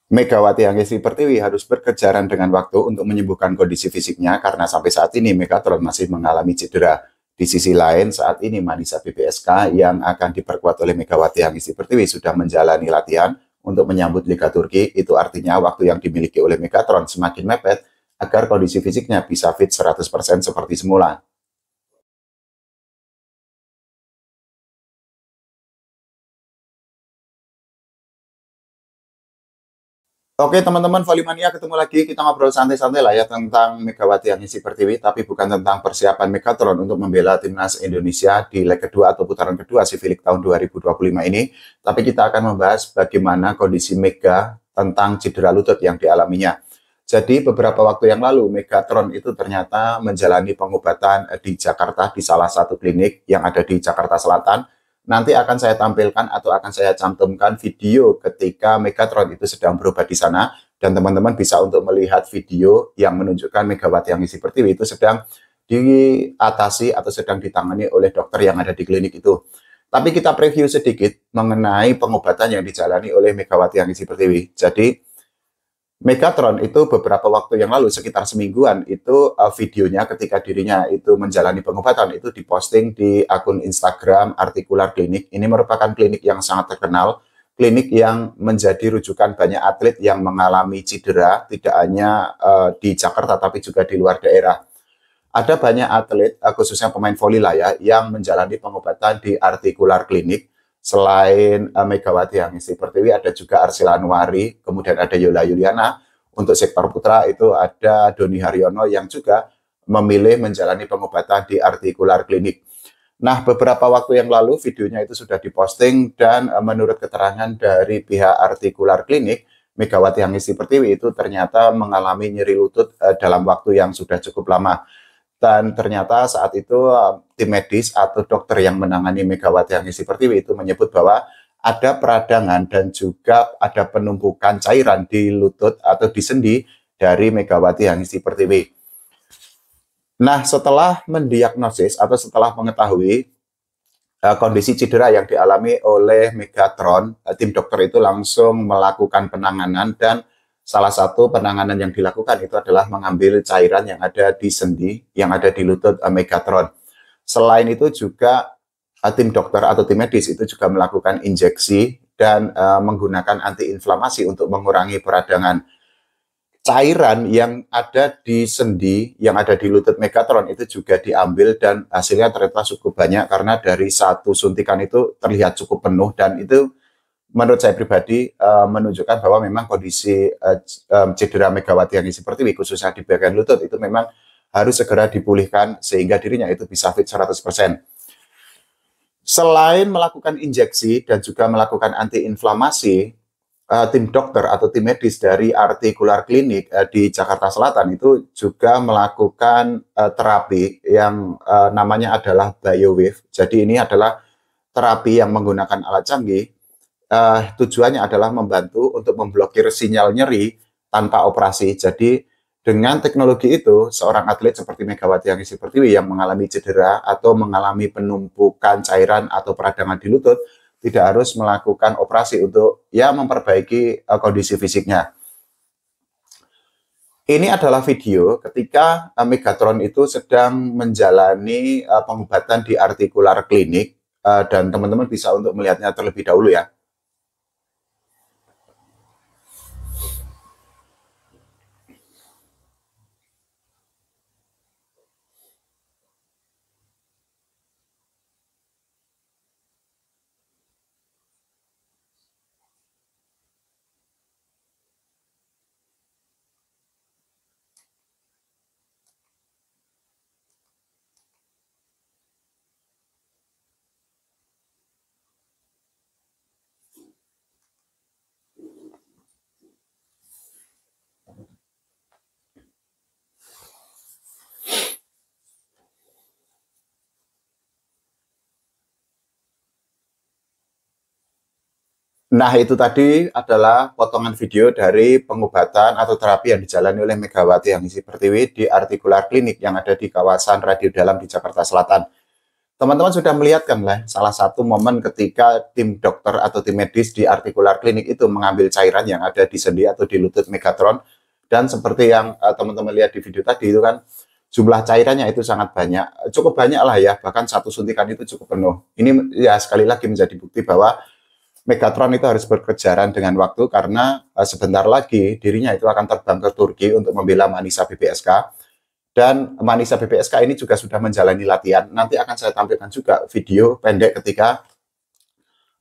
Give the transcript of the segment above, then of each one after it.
Megawati Hangesti Pertiwi harus berkejaran dengan waktu untuk menyembuhkan kondisi fisiknya karena sampai saat ini Megatron masih mengalami cedera. Di sisi lain, saat ini Manisa BBSK yang akan diperkuat oleh Megawati Hangesti Pertiwi sudah menjalani latihan untuk menyambut Liga Turki. Itu artinya waktu yang dimiliki oleh Megatron semakin mepet agar kondisi fisiknya bisa fit 100% seperti semula. Oke teman-teman Volimania, ketemu lagi, kita ngobrol santai-santai lah ya tentang Megawati Hangesti Pertiwi, tapi bukan tentang persiapan Megatron untuk membela timnas Indonesia di leg kedua atau putaran kedua Civic tahun 2025 ini, tapi kita akan membahas bagaimana kondisi Mega tentang cedera lutut yang dialaminya. Jadi beberapa waktu yang lalu Megatron itu ternyata menjalani pengobatan di Jakarta di salah satu klinik yang ada di Jakarta Selatan. Nanti akan saya tampilkan atau akan saya cantumkan video ketika Megatron itu sedang berobat di sana, dan teman-teman bisa untuk melihat video yang menunjukkan Megawati Hangesti Pertiwi itu sedang diatasi atau sedang ditangani oleh dokter yang ada di klinik itu. Tapi kita preview sedikit mengenai pengobatan yang dijalani oleh Megawati Hangesti Pertiwi. Jadi Megatron itu beberapa waktu yang lalu, sekitar semingguan, itu videonya ketika dirinya itu menjalani pengobatan itu diposting di akun Instagram Artikular Klinik. Ini merupakan klinik yang sangat terkenal, klinik yang menjadi rujukan banyak atlet yang mengalami cedera, tidak hanya di Jakarta tapi juga di luar daerah. Ada banyak atlet, khususnya pemain voli lah ya, yang menjalani pengobatan di Artikular Klinik. Selain Megawati Hangesti Pertiwi, ada juga Arsila Anwari, kemudian ada Yola Yuliana. Untuk sektor putra itu ada Doni Haryono yang juga memilih menjalani pengobatan di Artikular Klinik. Nah, beberapa waktu yang lalu videonya itu sudah diposting dan menurut keterangan dari pihak Artikular Klinik, Megawati Hangesti Pertiwi itu ternyata mengalami nyeri lutut dalam waktu yang sudah cukup lama. Dan ternyata saat itu tim medis atau dokter yang menangani Megawati Hangesti Pertiwi itu menyebut bahwa ada peradangan dan juga ada penumpukan cairan di lutut atau di sendi dari Megawati Hangesti Pertiwi. Nah, setelah mendiagnosis atau setelah mengetahui kondisi cedera yang dialami oleh Megatron, tim dokter itu langsung melakukan penanganan, dan salah satu penanganan yang dilakukan itu adalah mengambil cairan yang ada di sendi, yang ada di lutut Megatron. Selain itu juga tim dokter atau tim medis itu juga melakukan injeksi dan menggunakan antiinflamasi untuk mengurangi peradangan. Cairan yang ada di sendi, yang ada di lutut Megatron itu juga diambil dan hasilnya ternyata cukup banyak karena dari satu suntikan itu terlihat cukup penuh, dan itu menurut saya pribadi menunjukkan bahwa memang kondisi cedera Megawati Hangesti Pertiwi khususnya di bagian lutut itu memang harus segera dipulihkan sehingga dirinya itu bisa fit 100%. Selain melakukan injeksi dan juga melakukan antiinflamasi, tim dokter atau tim medis dari Artikular Klinik di Jakarta Selatan itu juga melakukan terapi yang namanya adalah BioWave. Jadi ini adalah terapi yang menggunakan alat canggih. Tujuannya adalah membantu untuk memblokir sinyal nyeri tanpa operasi. Jadi dengan teknologi itu, seorang atlet seperti Megawati Hangesti Pertiwi yang mengalami cedera atau mengalami penumpukan cairan atau peradangan di lutut tidak harus melakukan operasi untuk ya memperbaiki kondisi fisiknya. Ini adalah video ketika Megatron itu sedang menjalani pengobatan di Artikular Klinik, dan teman-teman bisa untuk melihatnya terlebih dahulu ya. Nah, itu tadi adalah potongan video dari pengobatan atau terapi yang dijalani oleh Megawati Hangesti Pertiwi di Artikular Klinik yang ada di kawasan Radio Dalam di Jakarta Selatan. Teman-teman sudah melihat kan lah salah satu momen ketika tim dokter atau tim medis di Articular Clinic itu mengambil cairan yang ada di sendi atau di lutut Megatron, dan seperti yang teman-teman lihat di video tadi itu kan jumlah cairannya itu sangat banyak, cukup banyak lah ya, bahkan satu suntikan itu cukup penuh. Ini ya sekali lagi menjadi bukti bahwa Megatron itu harus berkejaran dengan waktu karena sebentar lagi dirinya itu akan terbang ke Turki untuk membela Manisa BPSK. Dan Manisa BPSK ini juga sudah menjalani latihan. Nanti akan saya tampilkan juga video pendek ketika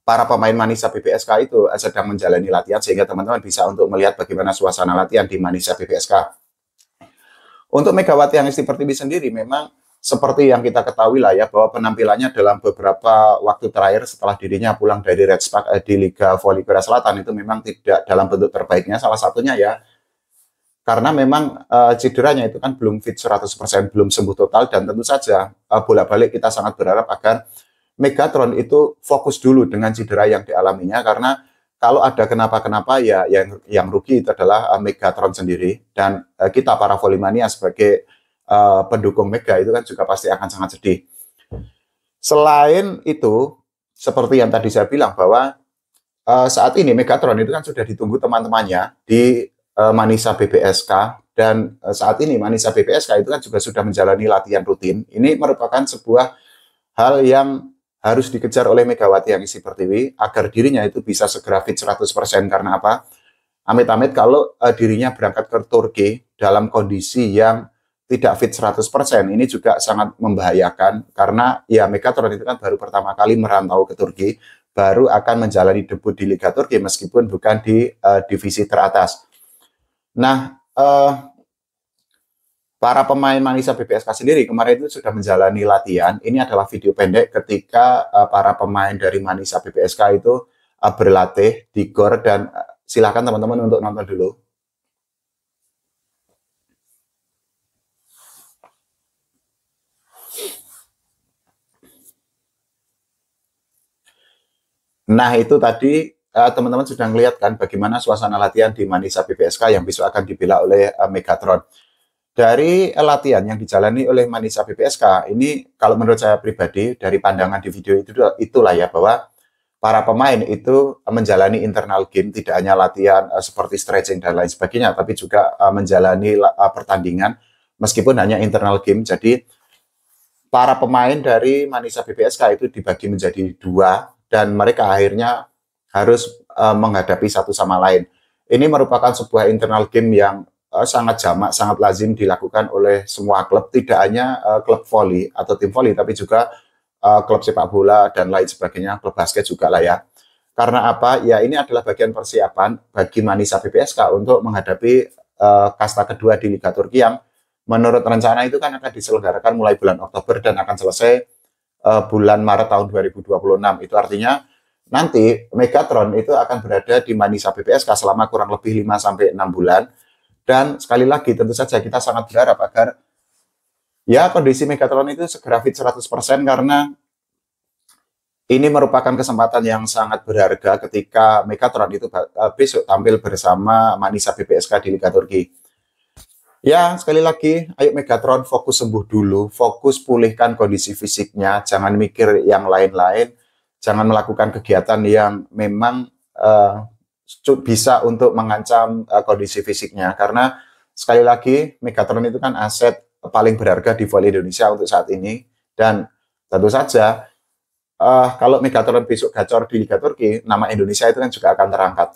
para pemain Manisa BPSK itu sedang menjalani latihan, sehingga teman-teman bisa untuk melihat bagaimana suasana latihan di Manisa BPSK. Untuk Megawati Hangesti Pertiwi sendiri memang seperti yang kita ketahui lah ya, bahwa penampilannya dalam beberapa waktu terakhir setelah dirinya pulang dari Red Spark di Liga Voli Korea Selatan itu memang tidak dalam bentuk terbaiknya. Salah satunya ya karena memang cederanya itu kan belum fit 100%, belum sembuh total, dan tentu saja bolak-balik kita sangat berharap agar Megatron itu fokus dulu dengan cedera yang dialaminya, karena kalau ada kenapa-kenapa ya yang rugi itu adalah Megatron sendiri, dan kita para Volimania sebagai pendukung Mega itu kan juga pasti akan sangat sedih. Selain itu, seperti yang tadi saya bilang bahwa saat ini Megatron itu kan sudah ditunggu teman-temannya di Manisa BPSK, dan saat ini Manisa BPSK itu kan juga sudah menjalani latihan rutin. Ini merupakan sebuah hal yang harus dikejar oleh Megawati Hangesti Pertiwi agar dirinya itu bisa segera fit 100%. Karena apa? Amit-amit kalau dirinya berangkat ke Turki dalam kondisi yang tidak fit 100%, ini juga sangat membahayakan karena ya Megatron itu kan baru pertama kali merantau ke Turki, baru akan menjalani debut di Liga Turki meskipun bukan di divisi teratas. Nah, para pemain Manisa BPSK sendiri kemarin itu sudah menjalani latihan. Ini adalah video pendek ketika para pemain dari Manisa BPSK itu berlatih di GOR, dan silakan teman-teman untuk nonton dulu. Nah, itu tadi teman-teman sudah melihat kan bagaimana suasana latihan di Manisa BPSK yang besok akan dibela oleh Megatron. Dari latihan yang dijalani oleh Manisa BPSK ini, kalau menurut saya pribadi dari pandangan di video itulah ya, bahwa para pemain itu menjalani internal game, tidak hanya latihan seperti stretching dan lain sebagainya, tapi juga menjalani pertandingan meskipun hanya internal game. Jadi para pemain dari Manisa BPSK itu dibagi menjadi dua, dan mereka akhirnya harus menghadapi satu sama lain. Ini merupakan sebuah internal game yang sangat jamak, sangat lazim dilakukan oleh semua klub, tidak hanya klub voli atau tim voli, tapi juga klub sepak bola dan lain sebagainya, klub basket juga lah ya. Karena apa? Ya ini adalah bagian persiapan bagi Manisa BPSK untuk menghadapi kasta kedua di Liga Turki yang menurut rencana itu kan akan diselenggarakan mulai bulan Oktober dan akan selesai bulan Maret tahun 2026. Itu artinya nanti Megatron itu akan berada di Manisa BPSK selama kurang lebih 5-6 bulan. Dan sekali lagi tentu saja kita sangat berharap agar ya kondisi Megatron itu segera fit 100%, karena ini merupakan kesempatan yang sangat berharga ketika Megatron itu besok tampil bersama Manisa BPSK di Liga Turki. Ya, sekali lagi, ayo Megatron fokus sembuh dulu, fokus pulihkan kondisi fisiknya, jangan mikir yang lain-lain, jangan melakukan kegiatan yang memang bisa untuk mengancam kondisi fisiknya, karena sekali lagi Megatron itu kan aset paling berharga di voli Indonesia untuk saat ini, dan tentu saja kalau Megatron besok gacor di Liga Turki, nama Indonesia itu kan juga akan terangkat.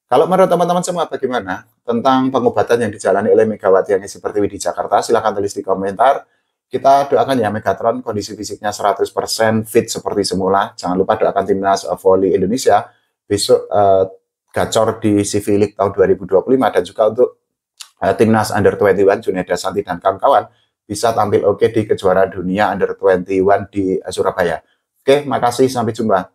Kalau menurut teman-teman semua bagaimana tentang pengobatan yang dijalani oleh Megawati Hangesti Pertiwi di Jakarta? Silahkan tulis di komentar. Kita doakan ya Megatron kondisi fisiknya 100% fit seperti semula. Jangan lupa doakan timnas voli Indonesia besok gacor di CV League tahun 2025, dan juga untuk timnas Under 21 Juneda Santi dan kawan-kawan bisa tampil oke di kejuaraan dunia Under 21 di Surabaya. Oke, makasih, sampai jumpa.